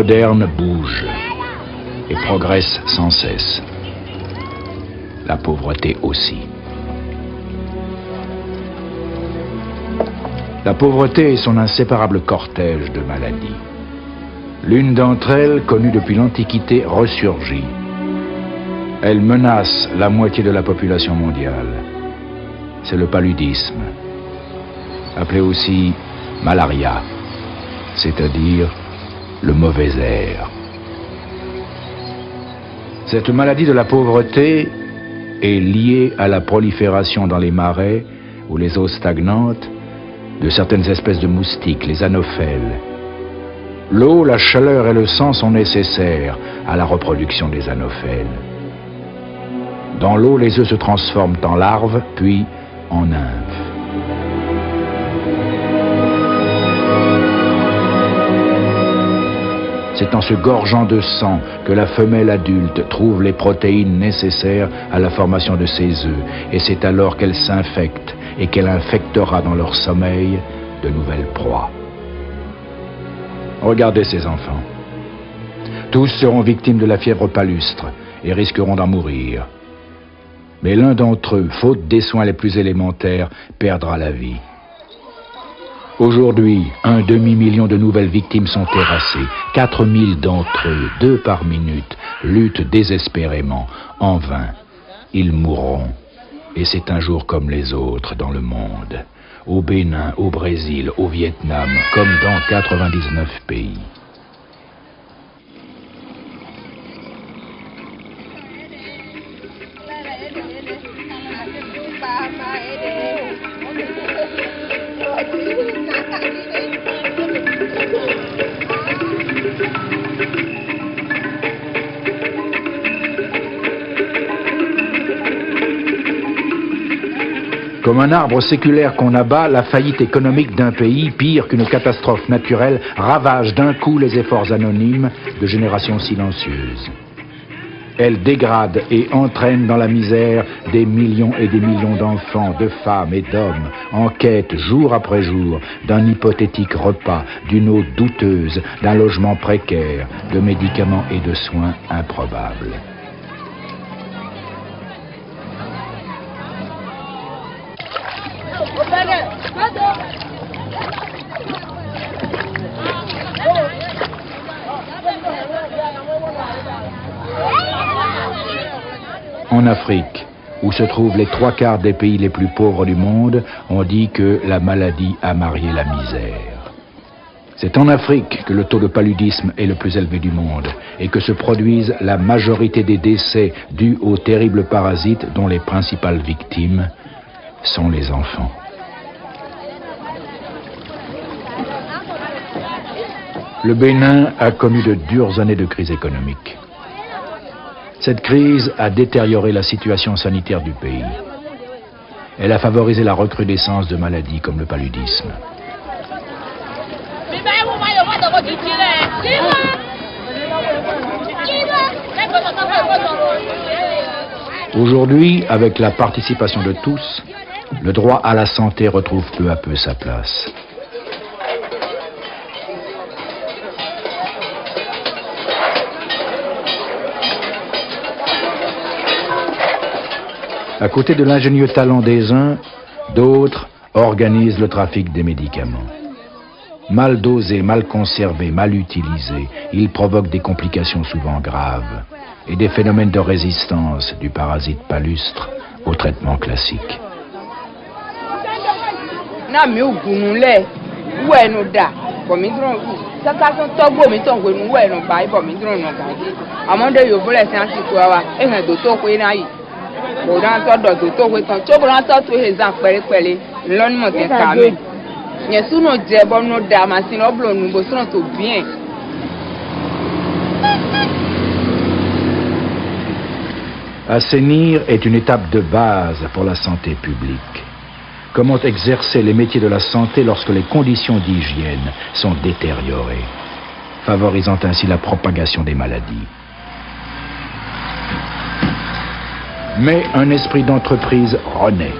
moderne bouge et progresse sans cesse. La pauvreté aussi. La pauvreté est son inséparable cortège de maladies. L'une d'entre elles, connue depuis l'Antiquité, ressurgit. Elle menace la moitié de la population mondiale. C'est le paludisme, appelé aussi malaria, c'est-à-dire le mauvais air. Cette maladie de la pauvreté est liée à la prolifération dans les marais ou les eaux stagnantes de certaines espèces de moustiques, les anophèles. L'eau, la chaleur et le sang sont nécessaires à la reproduction des anophèles. Dans l'eau, les œufs se transforment en larves, puis en nymphes. C'est en se gorgeant de sang que la femelle adulte trouve les protéines nécessaires à la formation de ses œufs, et c'est alors qu'elle s'infecte et qu'elle infectera dans leur sommeil de nouvelles proies. Regardez ces enfants. Tous seront victimes de la fièvre palustre et risqueront d'en mourir. Mais l'un d'entre eux, faute des soins les plus élémentaires, perdra la vie. Aujourd'hui, 1 demi-million de nouvelles victimes sont terrassées. 4000 d'entre eux, 2 par minute, luttent désespérément. En vain, ils mourront. Et c'est un jour comme les autres dans le monde. Au Bénin, au Brésil, au Vietnam, comme dans 99 pays. Comme un arbre séculaire qu'on abat, la faillite économique d'un pays, pire qu'une catastrophe naturelle, ravage d'un coup les efforts anonymes de générations silencieuses. Elle dégrade et entraîne dans la misère des millions et des millions d'enfants, de femmes et d'hommes, en quête jour après jour d'un hypothétique repas, d'une eau douteuse, d'un logement précaire, de médicaments et de soins improbables. En Afrique, où se trouvent les 3/4 des pays les plus pauvres du monde, on dit que la maladie a marié la misère. C'est en Afrique que le taux de paludisme est le plus élevé du monde et que se produisent la majorité des décès dus aux terribles parasites dont les principales victimes sont les enfants. Le Bénin a connu de dures années de crise économique. Cette crise a détérioré la situation sanitaire du pays. Elle a favorisé la recrudescence de maladies comme le paludisme. Aujourd'hui, avec la participation de tous, le droit à la santé retrouve peu à peu sa place. À côté de l'ingénieux talent des uns, d'autres organisent le trafic des médicaments. Mal dosés, mal conservés, mal utilisés, ils provoquent des complications souvent graves et des phénomènes de résistance du parasite palustre au traitement classique. Assainir est une étape de base pour la santé publique. Comment exercer les métiers de la santé lorsque les conditions d'hygiène sont détériorées, favorisant ainsi la propagation des maladies? Mais un esprit d'entreprise renaît.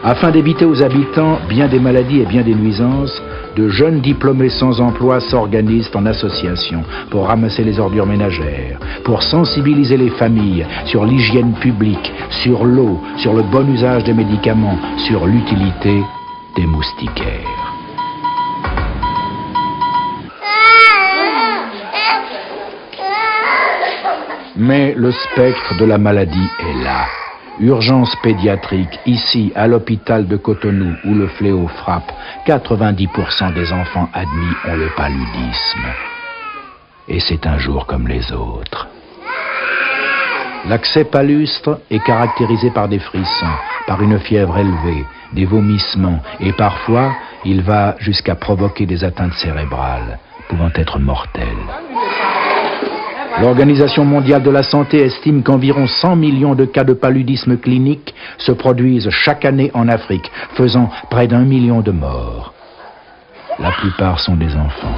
Afin d'éviter aux habitants bien des maladies et bien des nuisances, de jeunes diplômés sans emploi s'organisent en association pour ramasser les ordures ménagères, pour sensibiliser les familles sur l'hygiène publique, sur l'eau, sur le bon usage des médicaments, sur l'utilité des moustiquaires. Mais le spectre de la maladie est là. Urgence pédiatrique, ici à l'hôpital de Cotonou où le fléau frappe, 90% des enfants admis ont le paludisme. Et c'est un jour comme les autres. L'accès palustre est caractérisé par des frissons, par une fièvre élevée, des vomissements et parfois il va jusqu'à provoquer des atteintes cérébrales, pouvant être mortelles. L'Organisation mondiale de la santé estime qu'environ 100 millions de cas de paludisme clinique se produisent chaque année en Afrique, faisant près d'1 million de morts. La plupart sont des enfants.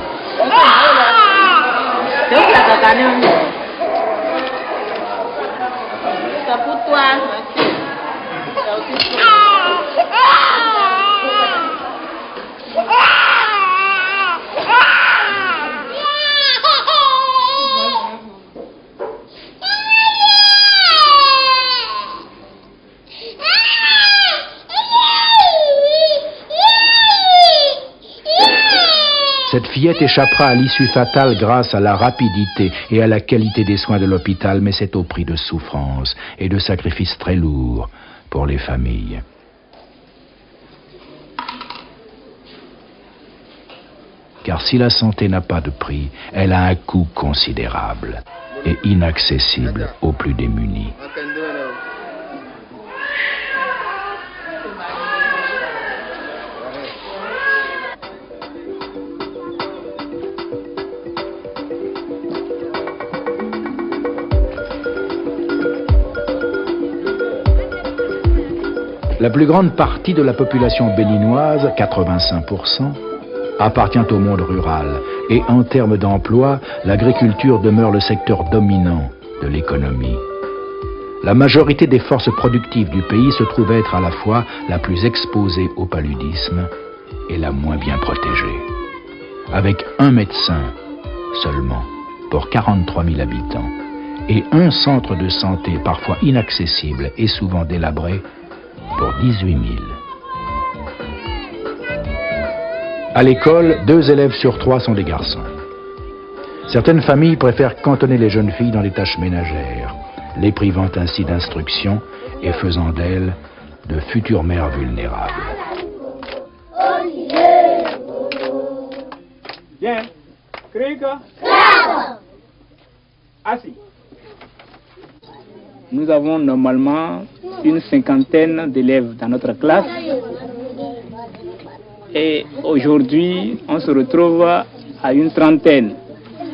Cette fillette échappera à l'issue fatale grâce à la rapidité et à la qualité des soins de l'hôpital, mais c'est au prix de souffrances et de sacrifices très lourds pour les familles. Car si la santé n'a pas de prix, elle a un coût considérable et inaccessible aux plus démunis. La plus grande partie de la population béninoise, 85%, appartient au monde rural et en termes d'emploi, l'agriculture demeure le secteur dominant de l'économie. La majorité des forces productives du pays se trouve être à la fois la plus exposée au paludisme et la moins bien protégée. Avec un médecin seulement pour 43 000 habitants et un centre de santé parfois inaccessible et souvent délabré pour 18 000. À l'école, 2 élèves sur 3 sont des garçons. Certaines familles préfèrent cantonner les jeunes filles dans les tâches ménagères, les privant ainsi d'instruction et faisant d'elles de futures mères vulnérables. Bien. Assis. Nous avons normalement une 50aine d'élèves dans notre classe. Et aujourd'hui, on se retrouve à une 30aine.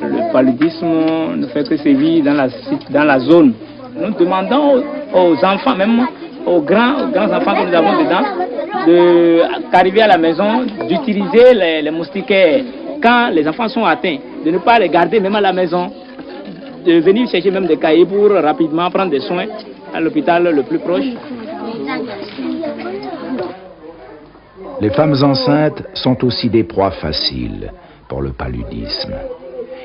Le paludisme ne fait que sévir dans la zone. Nous demandons aux enfants, même aux grands enfants que nous avons dedans, qu'arriver à la maison, d'utiliser les moustiquaires quand les enfants sont atteints, de ne pas les garder même à la maison, de venir chercher même des cahiers pour rapidement prendre des soins à l'hôpital le plus proche. Les femmes enceintes sont aussi des proies faciles pour le paludisme.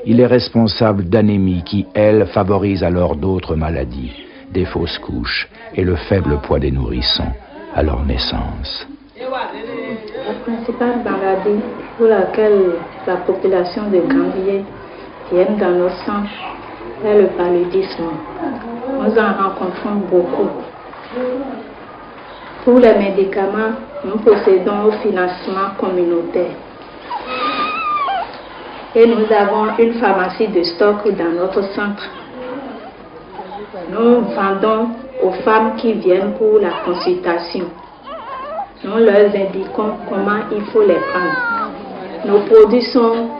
Il est responsable d'anémie qui, elle, favorise alors d'autres maladies, des fausses couches et le faible poids des nourrissons à leur naissance. La principale maladie pour laquelle la population de Gambie vient dans nos centres est le paludisme. Nous en rencontrons beaucoup. Pour les médicaments, nous possédons un financement communautaire. Et nous avons une pharmacie de stock dans notre centre. Nous vendons aux femmes qui viennent pour la consultation. Nous leur indiquons comment il faut les prendre. Nos produits sont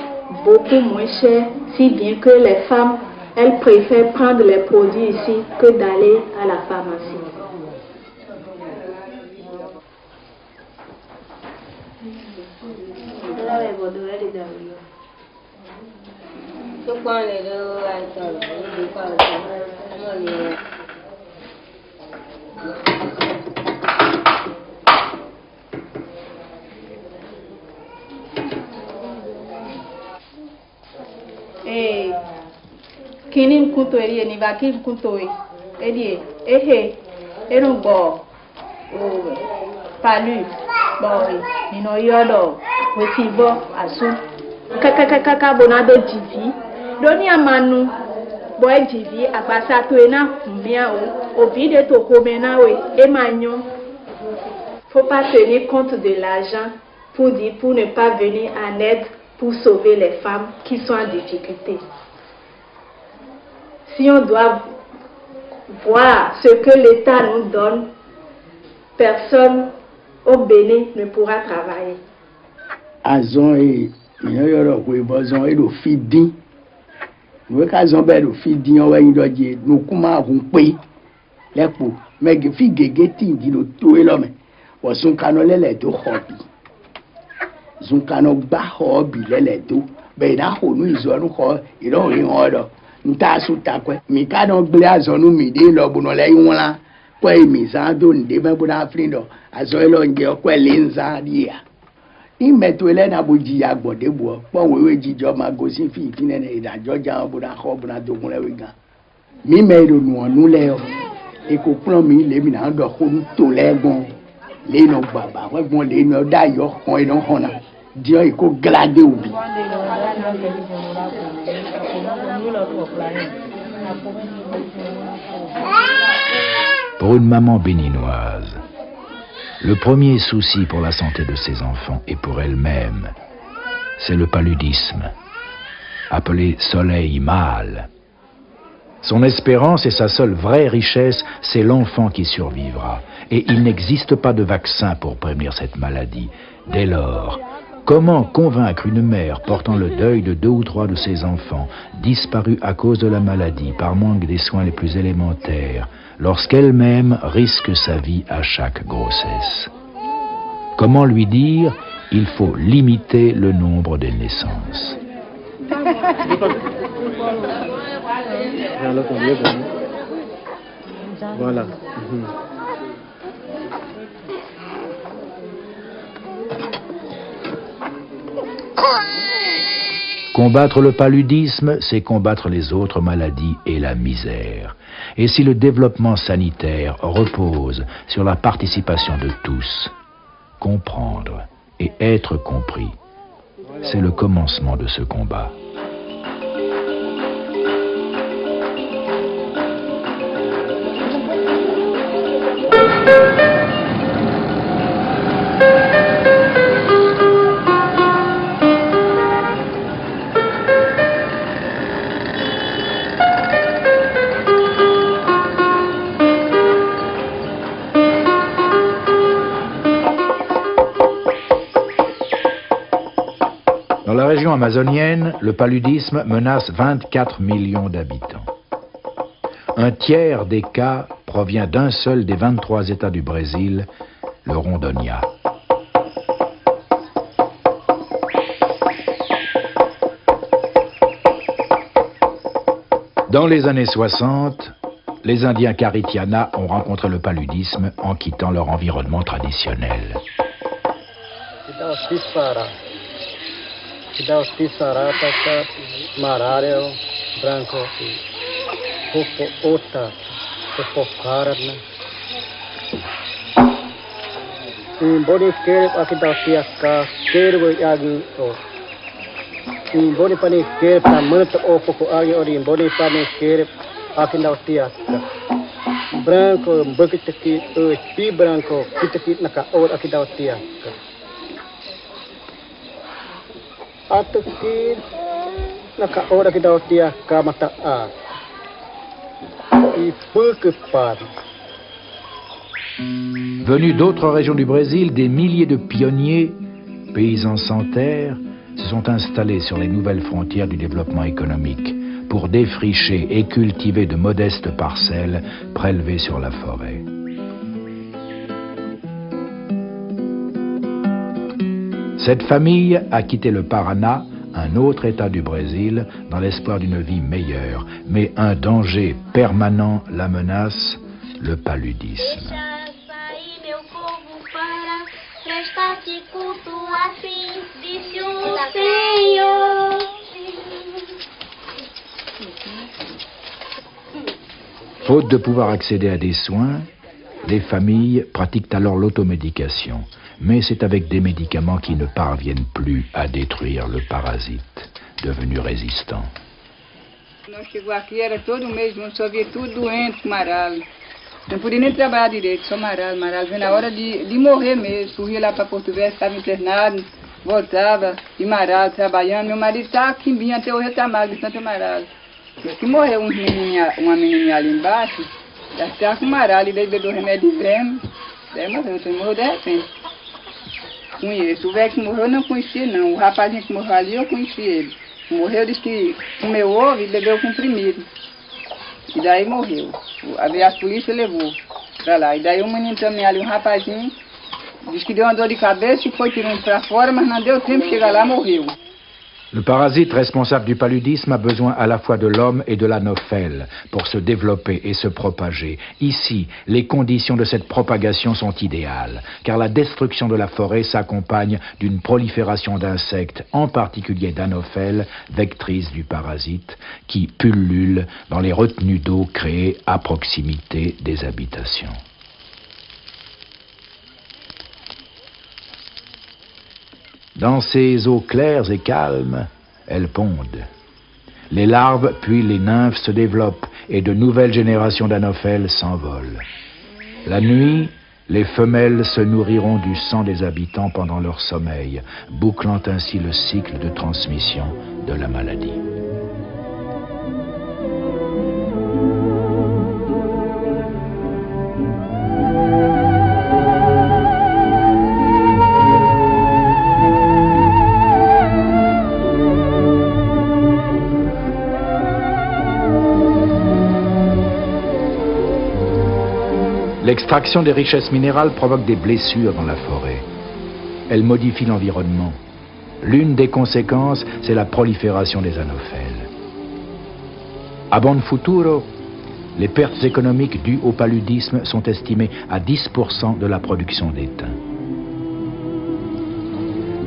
beaucoup moins chers, si bien que les femmes, elles préfèrent prendre les produits ici que d'aller à la pharmacie. kinim kunto eri ni vakim kunto eri e no bo o palu boy ni no yodo we fibo asu kaka bonado jivi doni amanu boy jivi apasa to ena mia o vide to komena we e magnon. Faut pas tenir compte de l'argent pour ne pas venir en aide pour sauver les femmes qui sont en difficulté. Si on doit voir ce que l'État nous donne, personne au Bénin ne pourra travailler. Azon et yoro ko ibozon e do fidi. We ka zon be do fidi on we yin doje no kuma hun pe. Lepo mege fi gege tingi lo to e lo me. Wo sun kanu lele do hobby. Zun kanu gba hobby lele do. Be da ho nu izonu ho iro rin odo. Nta su takwe mi ka don gbe azonu mi de lo bu no le yin la. Ko e mi san do nde be bu na frindo. Azo lo nge ko le nza dia. Imeto ele na boji ya gbode bo pon wewe jijo ma gosin fi kinene idajo ja bu na ko bu na dogun lewe gan. Mi me ro nu onu le o. E ko plan mi le mi na do ko to legbon. Le no baba we gbon le no da yo kon e don hona. Dio e ko glade obi. Pour une maman béninoise, le premier souci pour la santé de ses enfants et pour elle-même, c'est le paludisme, appelé soleil mâle. Son espérance et sa seule vraie richesse, c'est l'enfant qui survivra. Et il n'existe pas de vaccin pour prévenir cette maladie. Dès lors, comment convaincre une mère portant le deuil de 2 ou 3 de ses enfants, disparus à cause de la maladie, par manque des soins les plus élémentaires, lorsqu'elle-même risque sa vie à chaque grossesse? Comment lui dire il faut limiter le nombre des naissances? Voilà. Combattre le paludisme, c'est combattre les autres maladies et la misère. Et si le développement sanitaire repose sur la participation de tous, comprendre et être compris, c'est le commencement de ce combat. Dans la région amazonienne, le paludisme menace 24 millions d'habitants. Un tiers des cas provient d'un seul des 23 États du Brésil, le Rondônia. Dans les années 60, les Indiens Caritiana ont rencontré le paludisme en quittant leur environnement traditionnel. Venus d'autres régions du Brésil, des milliers de pionniers, paysans sans terre, se sont installés sur les nouvelles frontières du développement économique pour défricher et cultiver de modestes parcelles prélevées sur la forêt. Cette famille a quitté le Paraná, un autre état du Brésil, dans l'espoir d'une vie meilleure. Mais un danger permanent la menace, le paludisme. Faute de pouvoir accéder à des soins, les familles pratiquent alors l'automédication. Mais c'est avec des médicaments qui ne parviennent plus à détruire le parasite, devenu résistant. Nós chegou aqui, era todo mês, só via tudo doente, maralo. Não podia nem trabalhar direito, só maralo. Vem na hora de morrer mesmo. Corria lá para Porto Velho, estava internado, voltava, de maralo, trabalhando. Meu marido está aqui em Binha, até hoje está magro, de tanto maralo. Que morreu uma menininha ali embaixo, já estava com maralo, e daí bebeu remédio de verme, daí morreu de repente. Conheço. O velho que morreu eu não conhecia não, o rapazinho que morreu ali eu conheci ele. Morreu, disse que comeu ovo e bebeu comprimido. E daí morreu. A polícia levou pra lá. E daí o menino também ali, um rapazinho, disse que deu uma dor de cabeça e foi tirando pra fora, mas não deu tempo de chegar lá, morreu. Le parasite responsable du paludisme a besoin à la fois de l'homme et de l'anophèle pour se développer et se propager. Ici, les conditions de cette propagation sont idéales, car la destruction de la forêt s'accompagne d'une prolifération d'insectes, en particulier d'anophèles, vectrices du parasite, qui pullulent dans les retenues d'eau créées à proximité des habitations. Dans ces eaux claires et calmes, elles pondent. Les larves puis les nymphes se développent et de nouvelles générations d'anophèles s'envolent. La nuit, les femelles se nourriront du sang des habitants pendant leur sommeil, bouclant ainsi le cycle de transmission de la maladie. L'extraction des richesses minérales provoque des blessures dans la forêt. Elle modifie l'environnement. L'une des conséquences, c'est la prolifération des anophèles. À Bonfuturo, les pertes économiques dues au paludisme sont estimées à 10% de la production d'étain.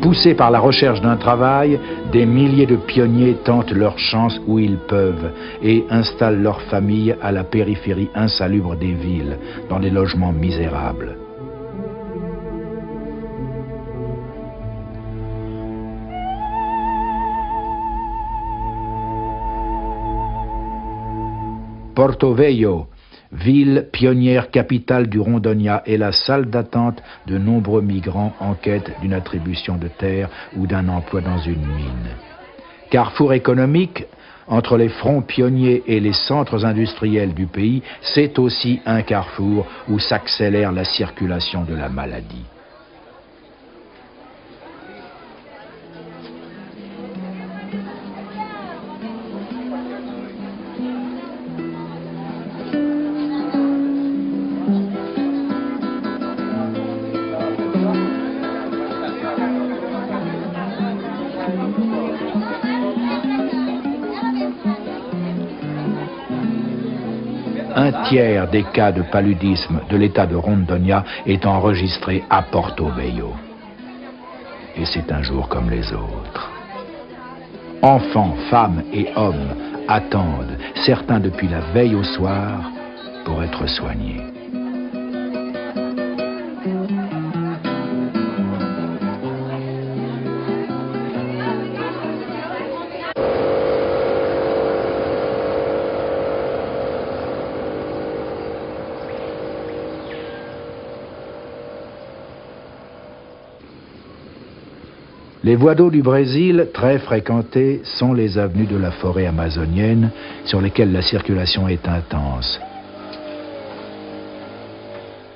Poussés par la recherche d'un travail, des milliers de pionniers tentent leur chance où ils peuvent et installent leurs familles à la périphérie insalubre des villes, dans des logements misérables. Porto Velho, ville pionnière capitale du Rondônia, est la salle d'attente de nombreux migrants en quête d'une attribution de terre ou d'un emploi dans une mine. Carrefour économique entre les fronts pionniers et les centres industriels du pays, c'est aussi un carrefour où s'accélère la circulation de la maladie. Un tiers des cas de paludisme de l'état de Rondônia est enregistré à Porto Velho. Et c'est un jour comme les autres. Enfants, femmes et hommes attendent, certains depuis la veille au soir, pour être soignés. Les voies d'eau du Brésil, très fréquentées, sont les avenues de la forêt amazonienne sur lesquelles la circulation est intense.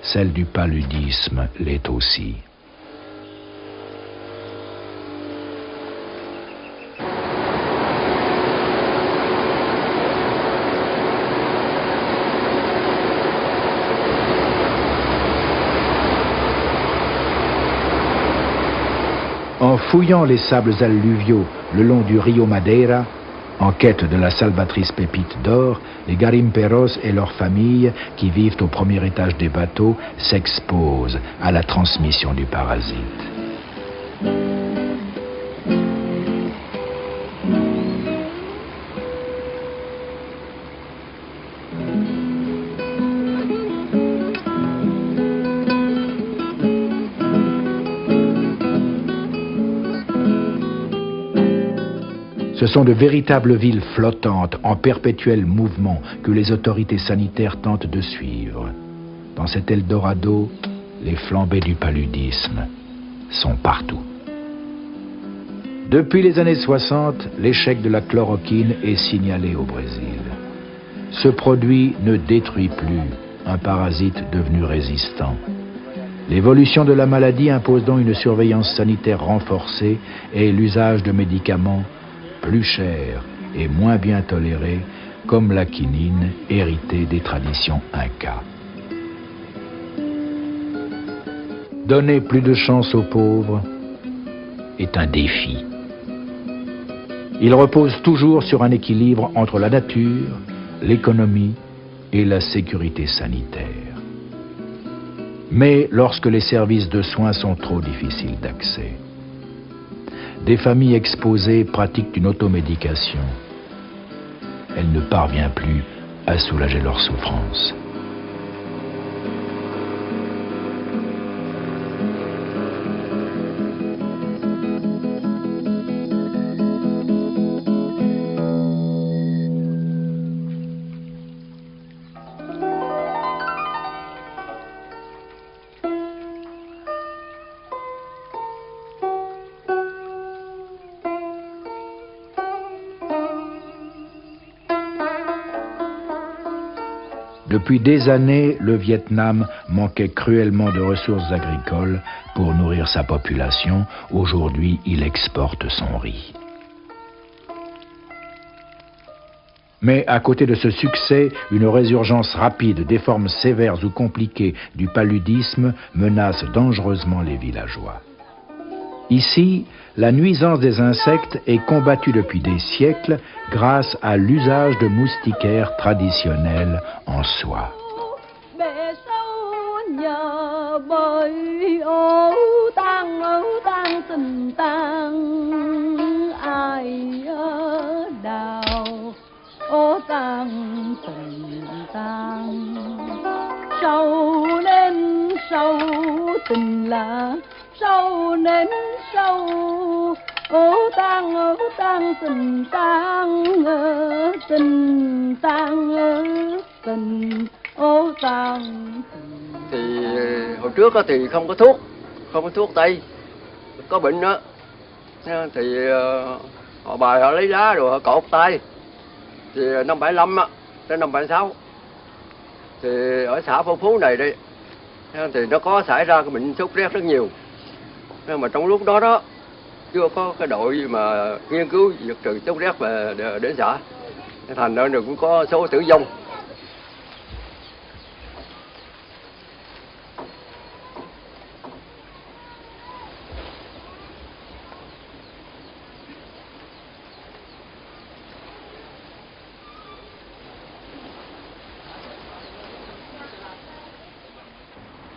Celle du paludisme l'est aussi. En fouillant les sables alluviaux le long du Rio Madeira, en quête de la salvatrice pépite d'or, les garimperos et leurs familles, qui vivent au premier étage des bateaux, s'exposent à la transmission du parasite. Ce sont de véritables villes flottantes, en perpétuel mouvement, que les autorités sanitaires tentent de suivre. Dans cet Eldorado, les flambées du paludisme sont partout. Depuis les années 60, l'échec de la chloroquine est signalé au Brésil. Ce produit ne détruit plus un parasite devenu résistant. L'évolution de la maladie impose donc une surveillance sanitaire renforcée et l'usage de médicaments plus chers et moins bien tolérés, comme la quinine, héritée des traditions incas. Donner plus de chance aux pauvres est un défi. Il repose toujours sur un équilibre entre la nature, l'économie et la sécurité sanitaire. Mais lorsque les services de soins sont trop difficiles d'accès, des familles exposées pratiquent une automédication. Elles ne parviennent plus à soulager leurs souffrances. Depuis des années, le Vietnam manquait cruellement de ressources agricoles pour nourrir sa population. Aujourd'hui, il exporte son riz. Mais à côté de ce succès, une résurgence rapide des formes sévères ou compliquées du paludisme menace dangereusement les villageois. Ici, la nuisance des insectes est combattue depuis des siècles grâce à l'usage de moustiquaires traditionnels en soie. Sâu nên sâu ô tang tình tang. Thì hồi trước thì không có thuốc tây, có bệnh đó thì họ bài họ lấy lá rồi họ cột tay. Thì năm 75 đến năm 76 thì ở xã Phong Phú này đây thì nó có xảy ra cái bệnh sốt rét rất nhiều. Nhưng mà trong lúc đó chưa có cái đội mà nghiên cứu diệt trừ sốt rét về đến xã, thành ra cũng có số tử vong.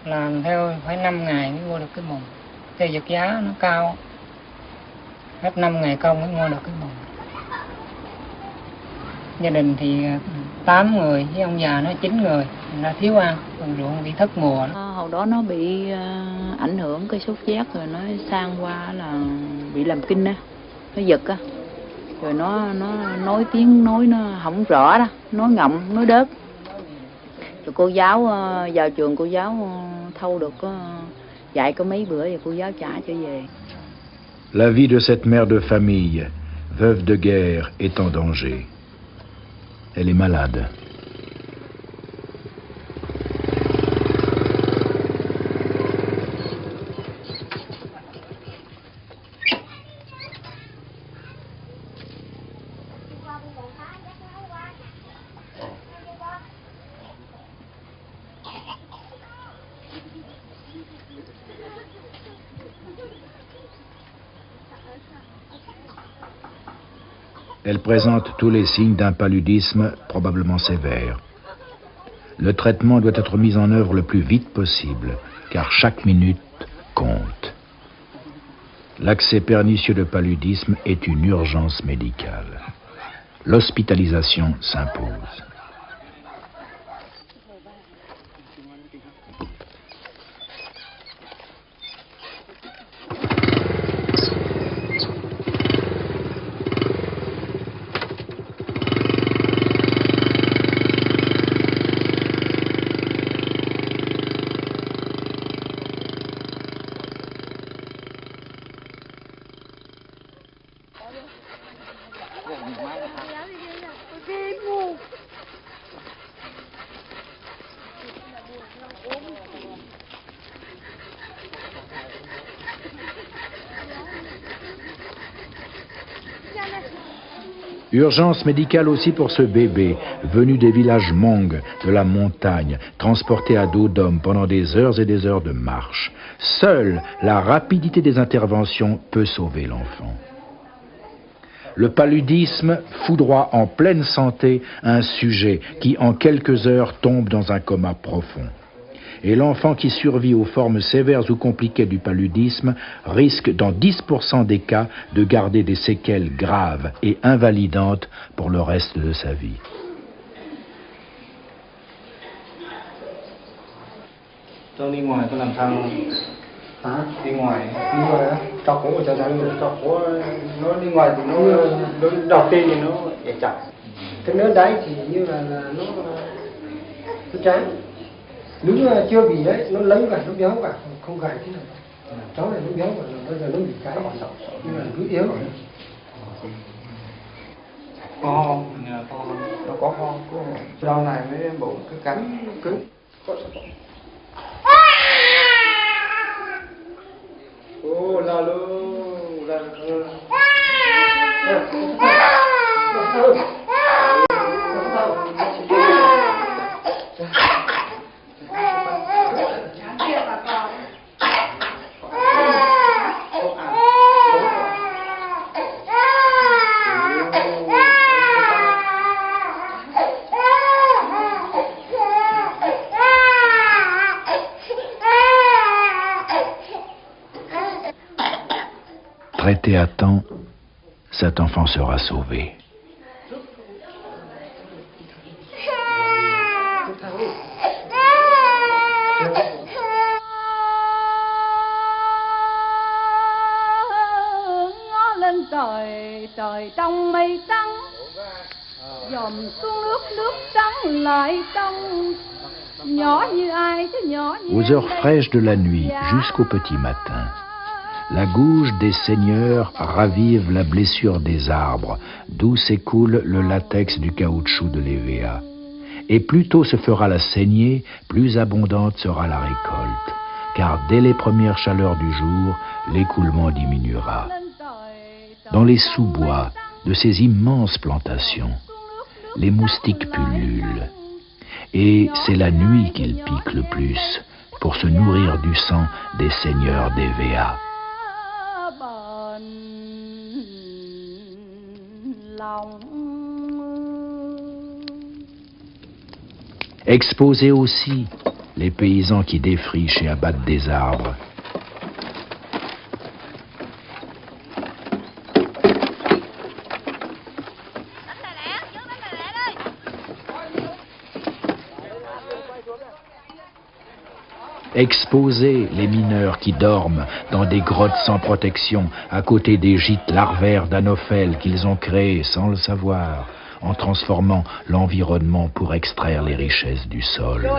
Làm theo phải 5 ngày mới mua được cái mùng. Theo vật giá nó cao, hết 5 ngày công mới mua được cái mùng. Gia đình thì 8 người, với ông già nó 9 người, nó thiếu ăn, ruộng bị thất mùa. Hồi đó nó bị ảnh hưởng cái sốt rét rồi nó sang qua là bị làm kinh á, nó giật á, rồi nó nói tiếng nói nó không rõ đó, nói ngậm, nói đớt. Rồi cô giáo vào trường cô giáo thâu được dạy có mấy bữa rồi cô giáo trả cho về. La vie de cette mère de famille, veuve de guerre, est en danger. Elle est malade. Elle présente tous les signes d'un paludisme probablement sévère. Le traitement doit être mis en œuvre le plus vite possible, car chaque minute compte. L'accès pernicieux de paludisme est une urgence médicale. L'hospitalisation s'impose. Urgence médicale aussi pour ce bébé, venu des villages Hmong, de la montagne, transporté à dos d'homme pendant des heures et des heures de marche. Seule la rapidité des interventions peut sauver l'enfant. Le paludisme foudroie en pleine santé un sujet qui, en quelques heures, tombe dans un coma profond. Et l'enfant qui survit aux formes sévères ou compliquées du paludisme risque, dans 10% des cas, de garder des séquelles graves et invalidantes pour le reste de sa vie. Đi ngoài có làm sao không? Hả? Đi ngoài á? Chọc cũng cho thằng chọc của nó đi ngoài thì nó đầu tiên thì nó để chọc. Cái nữa đấy thì như là nó chán. Đúng là chưa bị đấy, nó lấy cả nó béo cả, không gầy thế nào. Cháu này nó béo cả, bây giờ nó bị cái nhưng mà cứ yếu. Ho, nó có ho, rau này với bộ cái cắn cứng. Ô la lô, la lô. Traité à temps, cet enfant sera sauvé. Trời trong mây trắng dòm xuống nước trắng lại trong nhỏ như ai chứ nhỏ như aux heures fraîches de la nuit jusqu'au petit matin. La gouge des seigneurs ravive la blessure des arbres, d'où s'écoule le latex du caoutchouc de l'EVA. Et plus tôt se fera la saignée, plus abondante sera la récolte, car dès les premières chaleurs du jour, l'écoulement diminuera. Dans les sous-bois de ces immenses plantations, les moustiques pullulent, et c'est la nuit qu'ils piquent le plus pour se nourrir du sang des seigneurs d'EVA. Exposés aussi, les paysans qui défrichent et abattent des arbres. Exposés, les mineurs qui dorment dans des grottes sans protection, à côté des gîtes larvaires d'anophèles qu'ils ont créés sans le savoir, en transformant l'environnement pour extraire les richesses du sol.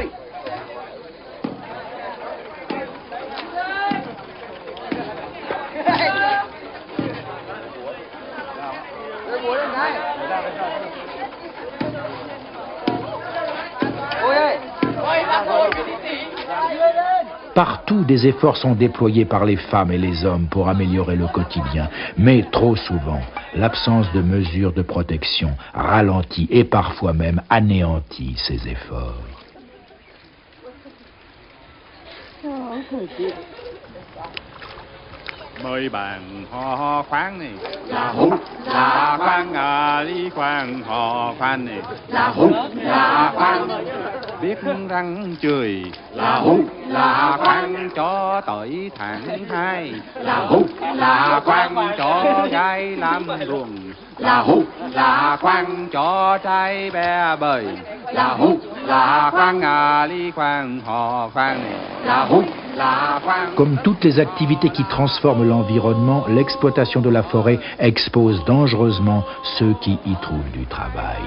Partout, des efforts sont déployés par les femmes et les hommes pour améliorer le quotidien. Mais trop souvent, l'absence de mesures de protection ralentit et parfois même anéantit ces efforts. Mời bạn hò khoan này là hùng là khoan đi khoan hò khoan này là hùng là khoan biết răng chửi là hùng là khoan cho tới tháng 2 là hùng là khoan cho gái làm ruộng là hùng là khoan cho trai bé bơi là hùng là khoan đi khoan hò khoan này là hùng. Comme toutes les activités qui transforment l'environnement, l'exploitation de la forêt expose dangereusement ceux qui y trouvent du travail.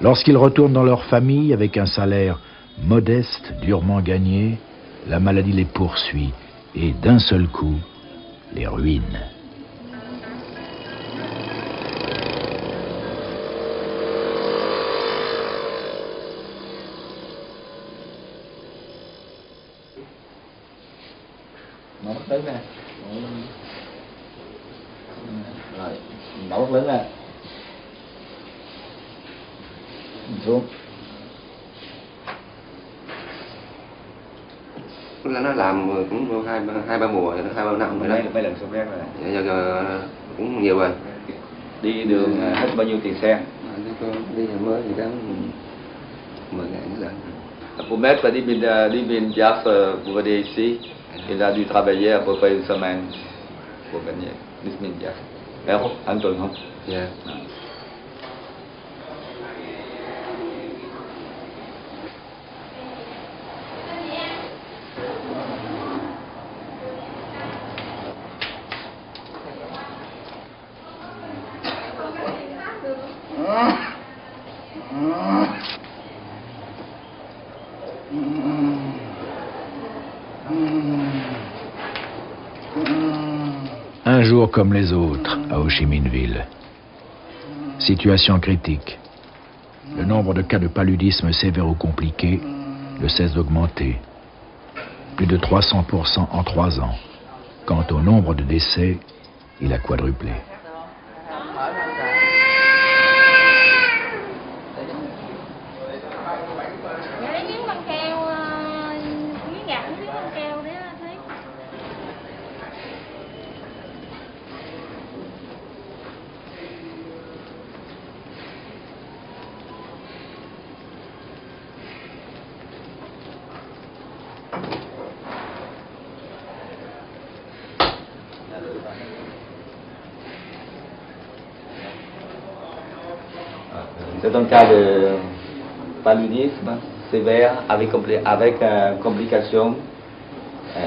Lorsqu'ils retournent dans leur famille avec un salaire modeste, durement gagné, la maladie les poursuit et d'un seul coup, les ruine. Mở mắt lớn ra. Rồi, mở mắt lớn ra. Nhìn xuống. Nó làm cũng hai ba mùa, 2-3 năm rồi đó. Mấy lần xúc rác rồi. Dạ, cũng nhiều rồi. Đi đường hết bao nhiêu tiền xe? Đi nhà mới thì đáng 10.000 lần. Pour mettre là đi bên Jaf pour venir ici, il a dû travailler à peu près une semaine pour gagner 10.000 Jaf. Anh tuần không? Dạ. Un jour comme les autres à Ho Chi Minh Ville. Situation critique. Le nombre de cas de paludisme sévère ou compliqué ne cesse d'augmenter. Plus de 300% en 3 ans. Quant au nombre de décès, il a quadruplé. C'est un cas de paludisme sévère avec complications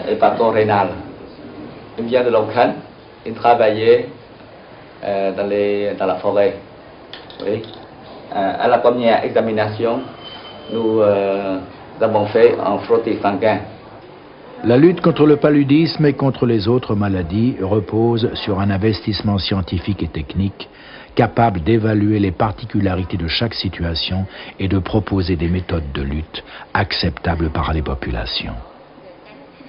hépato-rénales. Il vient de Long Khánh, il travaillait dans la forêt. Oui. À la première examination, nous avons fait un frottis sanguin. La lutte contre le paludisme et contre les autres maladies repose sur un investissement scientifique et technique capable d'évaluer les particularités de chaque situation et de proposer des méthodes de lutte acceptables par les populations.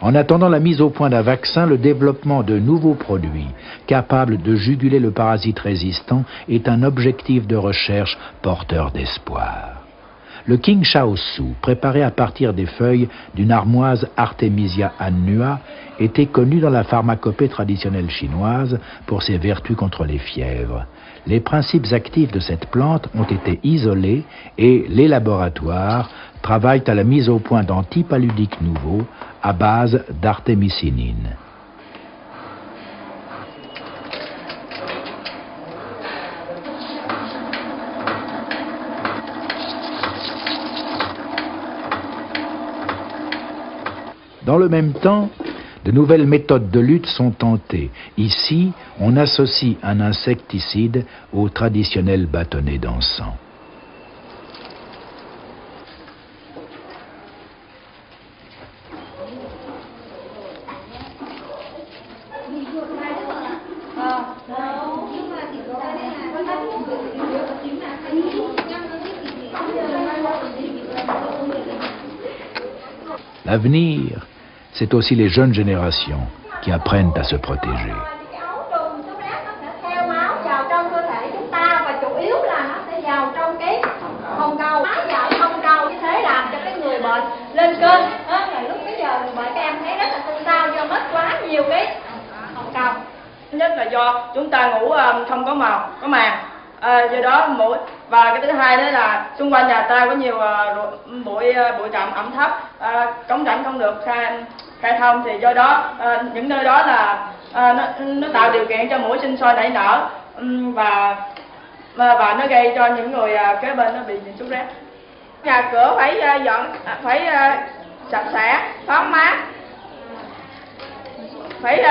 En attendant la mise au point d'un vaccin, le développement de nouveaux produits capables de juguler le parasite résistant est un objectif de recherche porteur d'espoir. Le King Shao Su, préparé à partir des feuilles d'une armoise Artemisia annua, était connu dans la pharmacopée traditionnelle chinoise pour ses vertus contre les fièvres. Les principes actifs de cette plante ont été isolés et les laboratoires travaillent à la mise au point d'antipaludiques nouveaux à base d'artémisinine. Dans le même temps, de nouvelles méthodes de lutte sont tentées. Ici, on associe un insecticide au traditionnel bâtonnet d'encens. L'avenir, c'est aussi les jeunes générations qui apprennent à se protéger. Lên cơn, lúc bây giờ bởi các em thấy rất là xôn xao do mất quá nhiều cái hồng cầu. Thứ nhất là do chúng ta ngủ không có màn, do đó mũi, và cái thứ hai đó là xung quanh nhà ta có nhiều bụi rậm ẩm thấp, cống rãnh không được khai thông, thì do đó những nơi đó là nó tạo điều kiện cho muỗi sinh sôi nảy nở, và nó gây cho những người kế bên nó bị sốt rét. Nhà cửa phải phải sạch sẽ, thoáng mát, phải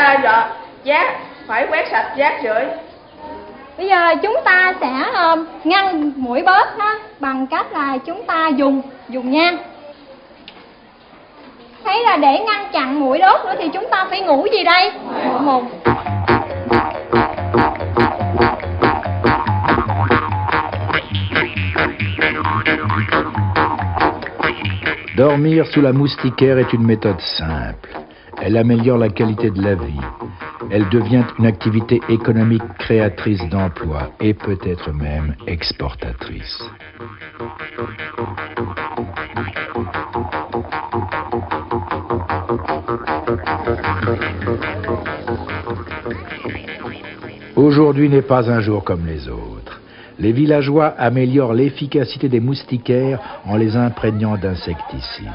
phải quét sạch rác rưởi. Bây giờ chúng ta sẽ ngăn muỗi bớt nó bằng cách là chúng ta dùng nhang. Thấy là để ngăn chặn muỗi đốt nữa thì chúng ta phải ngủ gì đây? Ngủ mùng. Dormir sous la moustiquaire est une méthode simple. Elle améliore la qualité de la vie. Elle devient une activité économique créatrice d'emplois et peut-être même exportatrice. Aujourd'hui n'est pas un jour comme les autres. Les villageois améliorent l'efficacité des moustiquaires en les imprégnant d'insecticides.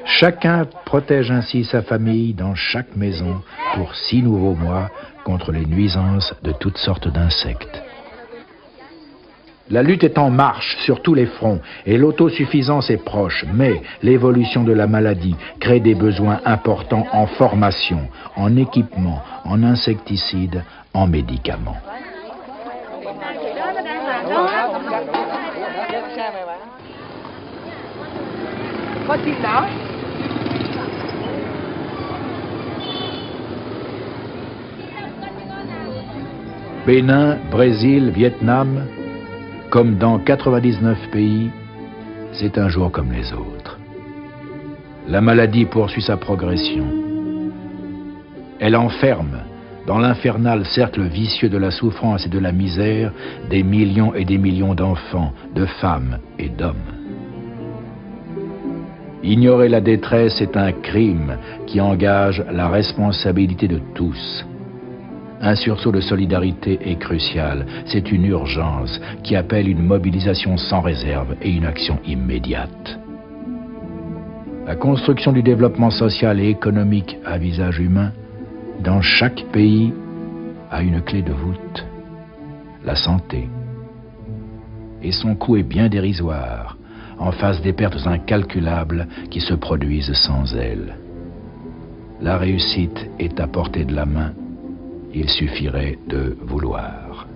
Chacun protège ainsi sa famille dans chaque maison pour 6 nouveaux mois contre les nuisances de toutes sortes d'insectes. La lutte est en marche sur tous les fronts et l'autosuffisance est proche, mais l'évolution de la maladie crée des besoins importants en formation, en équipement, en insecticides, en médicaments. Bénin, Brésil, Vietnam, comme dans 99 pays, c'est un jour comme les autres. La maladie poursuit sa progression. Elle enferme dans l'infernal cercle vicieux de la souffrance et de la misère des millions et des millions d'enfants, de femmes et d'hommes. Ignorer la détresse est un crime qui engage la responsabilité de tous. Un sursaut de solidarité est crucial. C'est une urgence qui appelle une mobilisation sans réserve et une action immédiate. La construction du développement social et économique à visage humain, dans chaque pays, a une clé de voûte, la santé. Et son coût est bien dérisoire, en face des pertes incalculables qui se produisent sans elle. La réussite est à portée de la main. Il suffirait de vouloir.